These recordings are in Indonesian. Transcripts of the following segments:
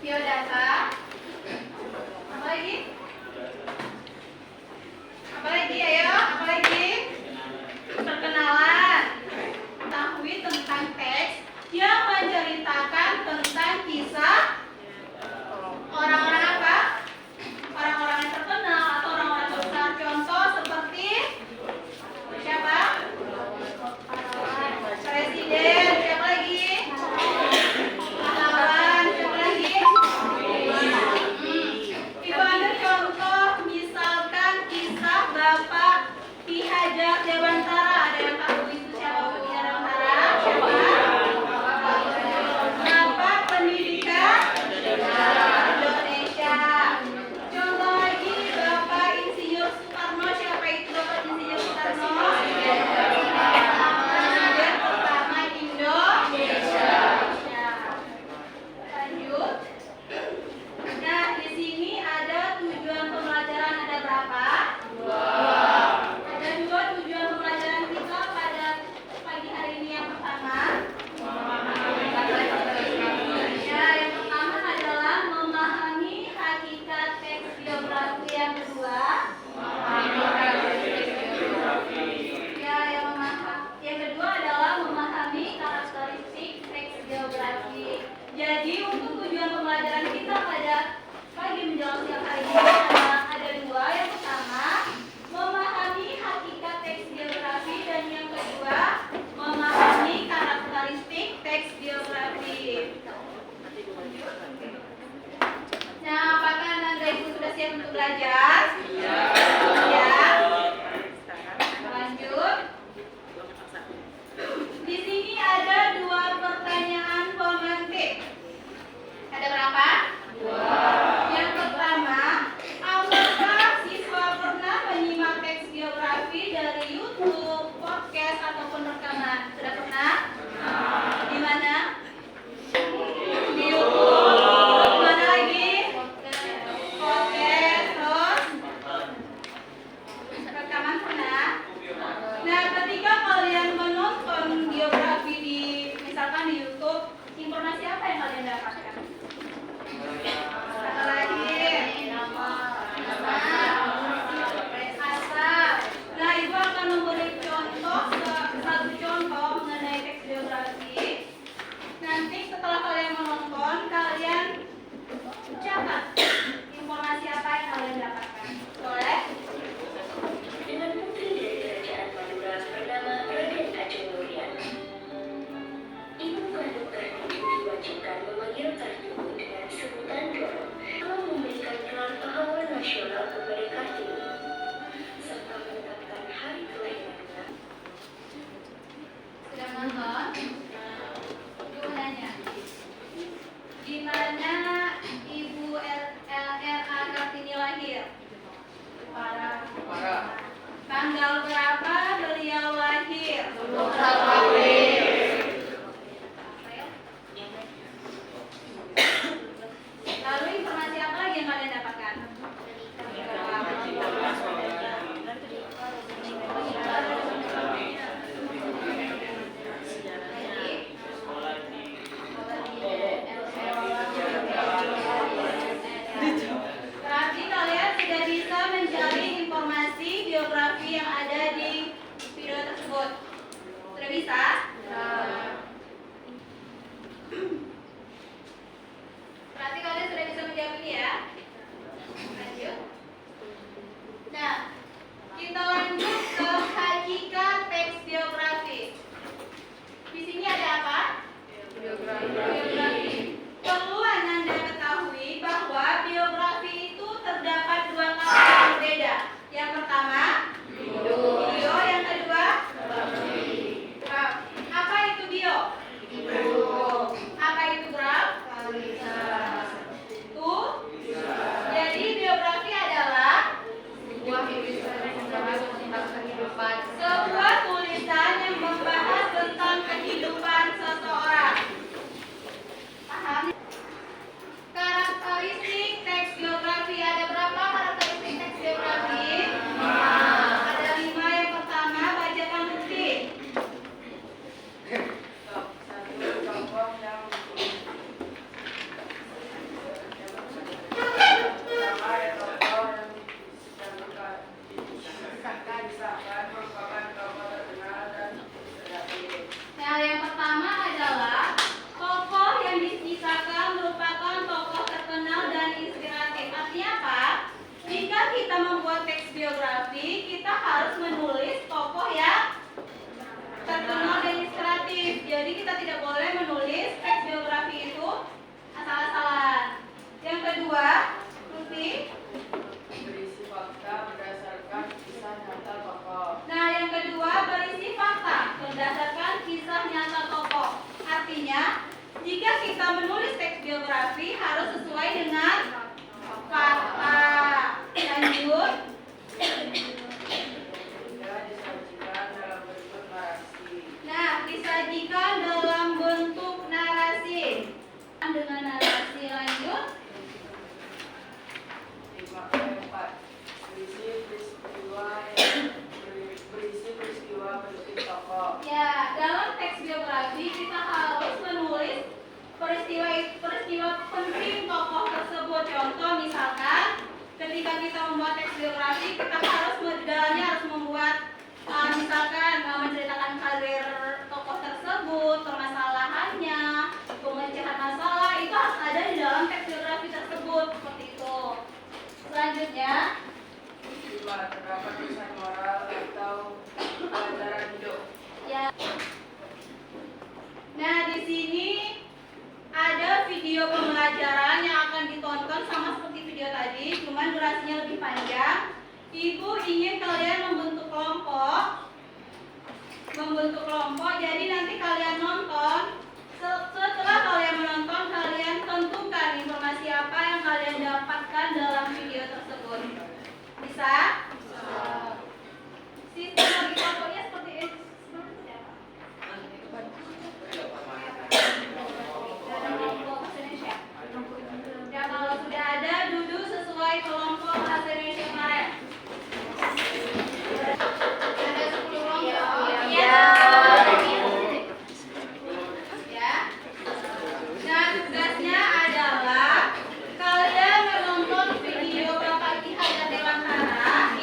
Biodata. Apa lagi ayo? Apa lagi? Perkenalan. Ketahui tentang teks yang menceritakan tentang kisah orang-orang apa? Orang-orang yang terkenal atau orang-orang besar. Contoh seperti siapa? Presiden. Siapa lagi? Pahlawan. Siapa lagi? Ibu ambil contoh, misalkan kisah Bapak Ki Hajar Dewantara. Ada yang tahu itu siapa Bapak Ki Hajar Dewantara? Siapa? Bapak Pendidikan Indonesia. Contoh lagi Bapak Insinyur Soekarno. Siapa itu Bapak Insinyur Soekarno? Presiden pertama Indonesia. Lanjut. Nah, di sini ada tujuan pembelajaran, ada berapa? Ada dua tujuan pembelajaran kita pada pagi hari ini. Yang pertama, ya, yang pertama adalah memahami hakikat teks biografi. Yang kedua, ya, yang kedua adalah memahami karakteristik teks biografi. Jadi untuk tujuan pembelajaran kita pada pagi menjelang siang hari ini ada dua. Yang pertama, memahami hakikat teks biografi, dan yang kedua, memahami karakteristik teks biografi. Nah, apakah Anda Ibu sudah siap untuk belajar? Ya. Lanjut. Di sini ada dua pertanyaan pemantik. Ada berapa? Dua. Yang pertama Tanggal berapa beliau lahir? Lalu informasi apa lagi yang kalian dapatkan? Berarti kalian sudah bisa mencari informasi biografi yang ada di video tersebut. Sudah bisa? Berarti kalian sudah bisa menjawab ini ya. Lanjut. Nah, kita lanjut ke hakikat teks biografi. Di sini ada apa? Biografi. Perlu Anda ketahui bahwa biografi itu terdapat dua kata yang berbeda. Yang pertama, bio. Yang kedua, graf. Apa itu bio? Apa itu graf? Tuh. Jadi biografi adalah sebuah tulisan yang membahas tentang kehidupan seseorang. Paham? Karakteristik teks biografi, ada berapa karakteristik teks biografi? 5. Ada 5. Yang pertama, bacakan bukti. Nah, yang pertama adalah tokoh yang dikisahkan merupakan tokoh terkenal dan inspiratif. Artinya apa? Jika kita membuat teks biografi, kita harus menulis tokoh yang terkenal dan inspiratif. Jadi kita tidak boleh menulis teks biografi itu asal-asalan. Yang kedua, Rufi. Berisi fakta berdasarkan kisah nyata tokoh. Nah, yang kedua berisi fakta berdasarkan kisah nyata tokoh. Artinya, jika kita menulis teks biografi harus sesuai dengan fakta. Lanjut. Tidak disajikan dalam bentuk narasi. Nah, disajikan dalam bentuk narasi. Dengan narasi. Lanjut. 4. Berisi peristiwa penting tokoh. Ya, dalam teks biografi kita harus menulis peristiwa penting tokoh tersebut. Contoh misalkan ketika kita membuat teks biografi, kita harus di dalamnya harus membuat misalkan menceritakan karir tokoh tersebut, permasalahannya, pemecahan masalah, itu harus ada di dalam teks biografi tersebut. Seperti itu. Selanjutnya, 5. Terdapat pesan moral atau pelajaran hidup. ya. Nah, di sini ada video pembelajaran yang akan ditonton sama seperti video tadi, cuman durasinya lebih panjang. Ibu ingin kalian membentuk kelompok. Jadi nanti kalian nonton. Setelah kalian menonton, kalian tentukan informasi apa yang kalian dapatkan dalam video tersebut. Bisa? Sistem bagi kelompoknya seperti ini. Ya, kalau sudah ada, duduk sesuai kelompok bahasa Indonesia kemarin. Ada 10 kelompok. Iya. Ya. Nah, tugasnya adalah kalian menonton video Bapak Ki Hajar Dewantara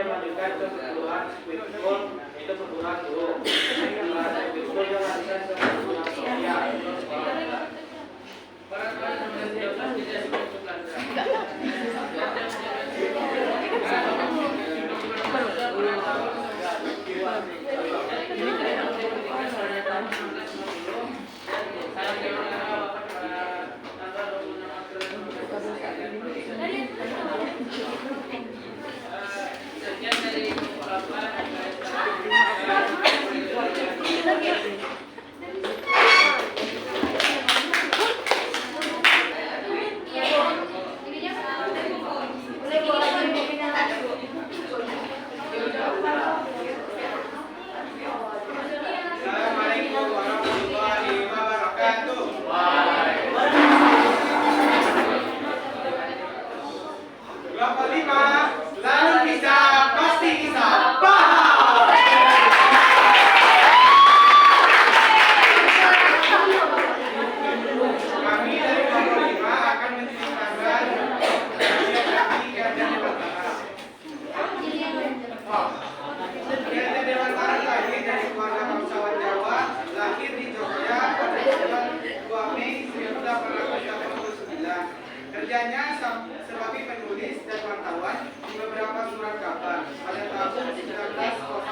melanjutkan ke perguruan Squid School, itu perguruan dulu. Setelah Squid School dia melanjutkan ke perguruan Sofia, itu sekolah. Assalamualaikum warahmatullahi wabarakatuh. Kelompok 5, lalu bisa, pasti bisa. Paham. Kami dari kelompok 5 akan menceritakan geografi Garda Dewantara. Garda Dewantara lahir dari keluarga bangsawan Jawa, lahir di Jogja pada tanggal 2 Mei 1889. Kerjanya sebagai penulis dan wartawan di beberapa surat kabar pada tahun 1901